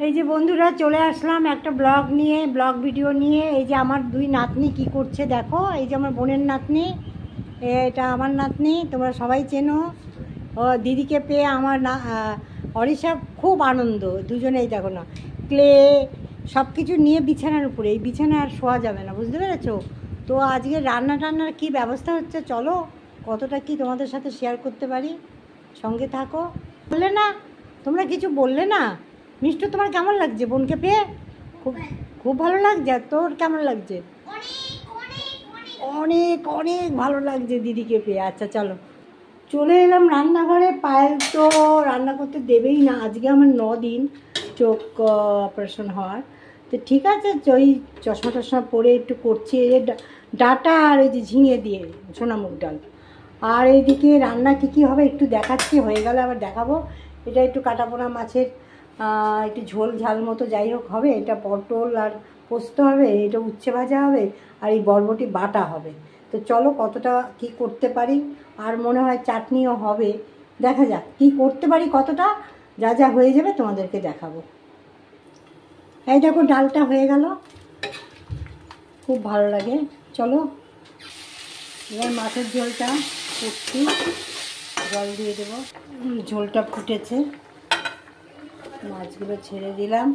এই যে বন্ধুরা চলে আসলাম একটা ব্লগ ভিডিও নিয়ে। এই যে আমার দুই নাতনি কি করছে দেখো। এই যে আমার বোনের নাতনি, এটা আমার নাতনি, তোমরা সবাই চেনো। ও দিদিকে পেয়ে আমার অরিষা খুব আনন্দ। দুজনেই দেখো না, ক্লে সব কিছু নিয়ে বিছানার উপরে, এই বিছানা আর শোয়া যাবে না, বুঝতে পেরেছো? তো আজকে রান্নার কী ব্যবস্থা হচ্ছে চলো, কতটা কি তোমাদের সাথে শেয়ার করতে পারি, সঙ্গে থাকো। বললে না, তোমরা কিছু বললে না। মিষ্টু, তোমার কেমন লাগছে বোনকে পেয়ে? খুব খুব ভালো লাগছে। তোর কেমন লাগছে? অনেক অনেক ভালো লাগছে দিদিকে পেয়ে। আচ্ছা চলো, চলে এলাম রান্নাঘরে। পায়েল তো রান্না করতে দেবেই না, আজকে আমার 9 দিন চোখ অপারেশন হওয়ার। তো ঠিক আছে, ওই চশমা টশমা পরে একটু করছি। এই যে ডাটা আর এই যে ঝিঙে দিয়ে সোনামুগ ডাল। আর এইদিকে রান্না কী হবে একটু দেখাচ্ছি, হয়ে গেলে আবার দেখাবো। এটা একটু কাটাপোনা মাছের একটু ঝোল ঝাল মতো যাই হোক হবে। এটা পটল আর পোস্ত হবে, এটা উচ্ছে ভাজা হবে, আর এই বরবটি বাটা হবে। তো চলো কতটা কি করতে পারি। আর মনে হয় চাটনিও হবে, দেখা যাক কি করতে পারি, কতটা যা যা হয়ে যাবে তোমাদেরকে দেখাবো। এই দেখো ডালটা হয়ে গেল, খুব ভালো লাগে। চলো এবার মাছের ঝোলটা করছি, জল দিয়ে দেবো। ঝোলটা ফুটেছে, মাছগুলো ছেড়ে দিলাম।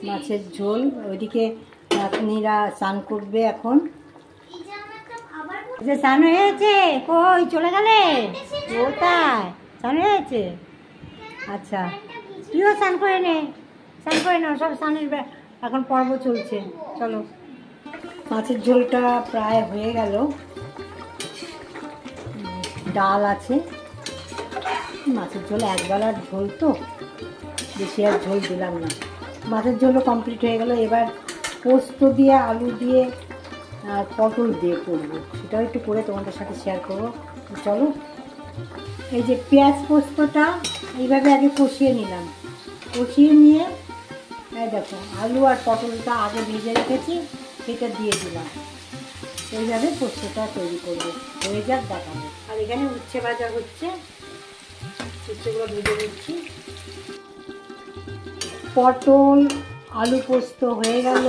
মাছের ঝোল, ওইদিকে নাতনিরা স্নান করবে এখন। যে স্নান হয়েছে, কই চলে গেলে কোথায়? স্নান হয়েছে, আচ্ছা তুইও স্নান করে নে, স্নান করে নাও, সব স্নানের এখন পর্ব চলছে। চলো, মাছের ঝোলটা প্রায় হয়ে গেল, ডাল আছে। মাছের ঝোল একবেলার ঝোল তো, বেশি আর ঝোল দিলাম না। মাছের ঝোলও কমপ্লিট হয়ে গেল। এবার পোস্ত দিয়ে, আলু দিয়ে আর পটল দিয়ে করবো, সেটাও একটু করে তোমাদের সাথে শেয়ার করবো। চলো, এই যে পেঁয়াজ পোস্তটা এইভাবে আগে কষিয়ে নিলাম, কষিয়ে নিয়ে এই দেখো আলু আর পটলটা আগে ভেজে রেখেছি, সেটা দিয়ে দিলাম। এইভাবে পোস্তটা তৈরি করবো, হয়ে যাক দেখাবো। আর এখানে উচ্ছে ভাজা হচ্ছে, উচ্ছেগুলো ভেজে দিচ্ছি। পটল আলু পোস্ত হয়ে গেল।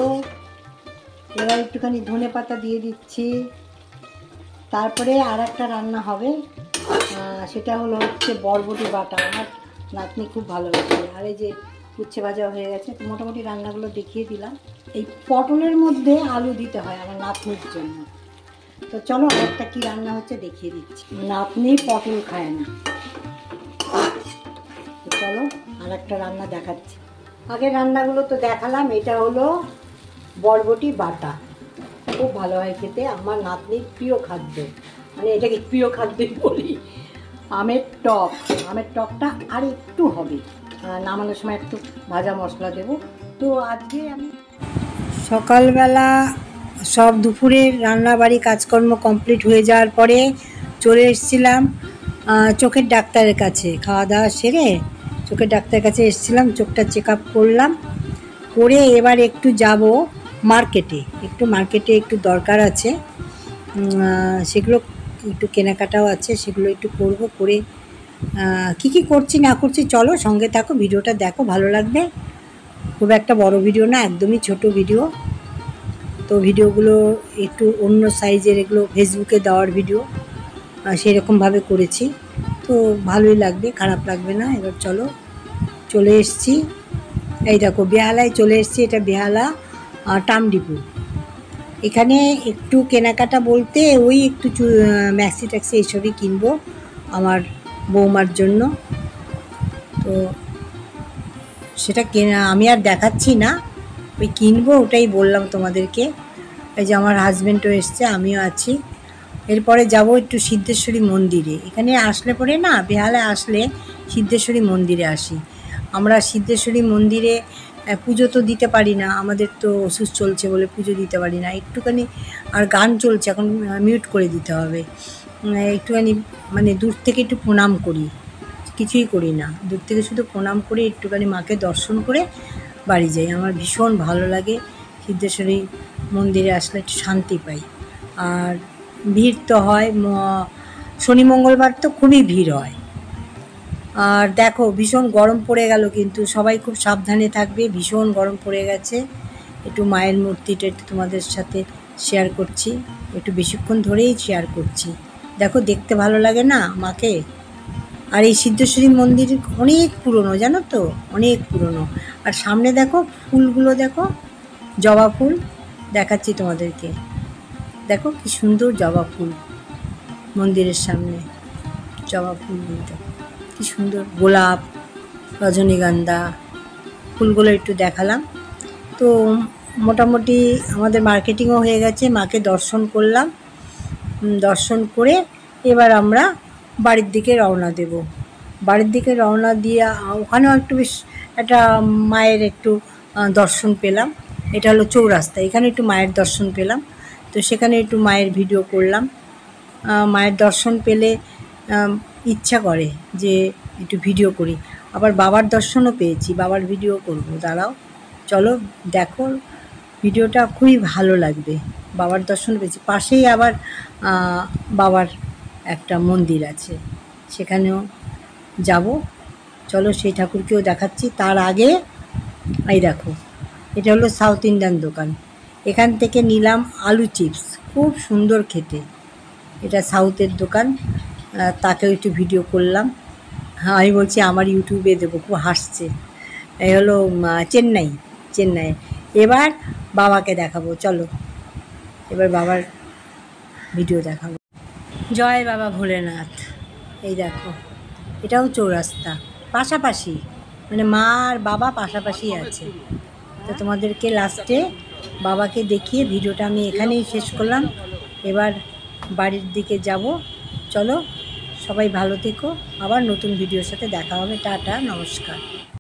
এবার একটুখানি ধনে পাতা দিয়ে দিচ্ছি। তারপরে আর একটা রান্না হবে, সেটা হচ্ছে বরবটি বাটা। আমার নাতনি খুব ভালোবাসে। আর এই যে উচ্ছে ভাজা হয়ে গেছে। তো মোটামুটি রান্নাগুলো দেখিয়ে দিলাম। এই পটলের মধ্যে আলু দিতে হয় আমার নাতনির জন্য। তো চলো আর একটা কী রান্না হচ্ছে দেখিয়ে দিচ্ছি। নাতনি পটল খায় না, তো চলো আর একটা রান্না দেখাচ্ছি। আগের রান্নাগুলো তো দেখালাম। এটা হলো বরবটি বাটা, খুব ভালো হয় খেতে, আমার নাতনির প্রিয় খাদ্য, মানে এটাকে প্রিয় খাদ্যই বলি। আমের টক, আমের টকটা আর একটু হবে, নামানোর সময় একটু ভাজা মশলা দেব। তো আজকে আমি সকালবেলা সব দুপুরের রান্নাবাড়ি কাজকর্ম কমপ্লিট হয়ে যাওয়ার পরে চলে এসেছিলাম চোখের ডাক্তারের কাছে। খাওয়া দাওয়া সেরে চোখের ডাক্তারের কাছে এসেছিলাম, চোখটা চেক আপ করলাম, করে এবার একটু যাব মার্কেটে। মার্কেটে একটু দরকার আছে, সেগুলো একটু কেনাকাটাও আছে, সেগুলো একটু করব। করে কী কী করছি না করছি চলো সঙ্গে থাকো, ভিডিওটা দেখো, ভালো লাগবে। খুব একটা বড় ভিডিও না, একদমই ছোট ভিডিও। তো ভিডিওগুলো একটু অন্য সাইজের, এগুলো ফেসবুকে দেওয়ার ভিডিও, সেরকমভাবে করেছি। তো ভালোই লাগবে, খারাপ লাগবে না। এবার চলো, চলে এসছি। এই দেখো বেহালায় চলে এসছি। এটা বেহালা টামডিপু। এখানে একটু কেনাকাটা বলতে ওই একটু ম্যাক্সি ট্যাক্সি এইসবই কিনবো আমার বৌমার জন্য। তো সেটা আমি আর দেখাচ্ছি না, ওই কিনবো, ওটাই বললাম তোমাদেরকে। এই যে আমার হাজব্যান্ডও এসছে, আমিও আছি। এরপরে যাব একটু সিদ্ধেশ্বরী মন্দিরে। এখানে আসলে পরে না, বেহালায় আসলে সিদ্ধেশ্বরী মন্দিরে আসি আমরা। সিদ্ধেশ্বরী মন্দিরে পুজো তো দিতে পারি না, আমাদের তো ওষুধ চলছে বলে পুজো দিতে পারি না। একটুখানি, আর গান চলছে এখন, মিউট করে দিতে হবে। একটুখানি মানে দূর থেকে একটু প্রণাম করি, কিছুই করি না, দূর থেকে শুধু প্রণাম করে একটুখানি মাকে দর্শন করে বাড়ি যাই। আমার ভীষণ ভালো লাগে সিদ্ধেশ্বরী মন্দিরে আসলে, একটু শান্তি পাই। আর ভিড় তো হয়, শনি মঙ্গলবার তো খুবই ভিড় হয়। আর দেখো ভীষণ গরম পড়ে গেল, কিন্তু সবাই খুব সাবধানে থাকবে, ভীষণ গরম পড়ে গেছে। একটু মায়ের মূর্তিটা একটু তোমাদের সাথে শেয়ার করছি, একটু বেশিক্ষণ ধরেই শেয়ার করছি। দেখো দেখতে ভালো লাগে না মাকে। আর এই সিদ্ধেশ্বরী মন্দির অনেক পুরনো, জানো তো, অনেক পুরনো। আর সামনে দেখো ফুলগুলো, দেখো জবা ফুল দেখাচ্ছি তোমাদেরকে। দেখো কি সুন্দর জবা ফুল মন্দিরের সামনে, জবা ফুলগুলো দেখো কি সুন্দর, গোলাপ, রজনীগন্ধা ফুলগুলো একটু দেখালাম। তো মোটামুটি আমাদের মার্কেটিংও হয়ে গেছে, মাকে দর্শন করলাম, দর্শন করে এবার আমরা বাড়ির দিকে রওনা দেব। বাড়ির দিকে রওনা দিয়ে ওখানেও একটু বেশ একটা মায়ের একটু দর্শন পেলাম। এটা হলো চৌরাস্তা, এখানে একটু মায়ের দর্শন পেলাম, তো সেখানে একটু মায়ের ভিডিও করলাম। মায়ের দর্শন পেলে ইচ্ছা করে যে একটু ভিডিও করি। আবার বাবার দর্শনও পেয়েছি, বাবার ভিডিও করব, দাঁড়াও চলো দেখো ভিডিওটা, খুবই ভালো লাগবে। বাবার দর্শন পেয়েছি, পাশেই আবার বাবার একটা মন্দির আছে, সেখানেও যাব, চলো সেই ঠাকুরকেও দেখাচ্ছি। তার আগে এই দেখো, এটা হলো সাউথ ইন্ডিয়ান দোকান, এখান থেকে নিলাম আলু চিপস, খুব সুন্দর খেতে, এটা সাউথের দোকান। তাকেও একটু ভিডিও করলাম। হ্যাঁ আমি বলছি আমার ইউটিউবে দেবো, খুব হাসছে। এই হলো চেন্নাই। এবার বাবাকে দেখাবো, চলো এবার বাবার ভিডিও দেখাবো। জয় বাবা ভোলেনাথ। এই দেখো এটাও চৌরাস্তা, পাশাপাশি, মানে মা আর বাবা পাশাপাশি আছে। তো তোমাদেরকে লাস্টে বাবাকে দেখিয়ে ভিডিওটা আমি এখানেই শেষ করলাম। এবার বাড়ির দিকে যাব, চলো সবাই ভালো থেকো, আবার নতুন ভিডিওর সাথে দেখা হবে। টাটা, নমস্কার।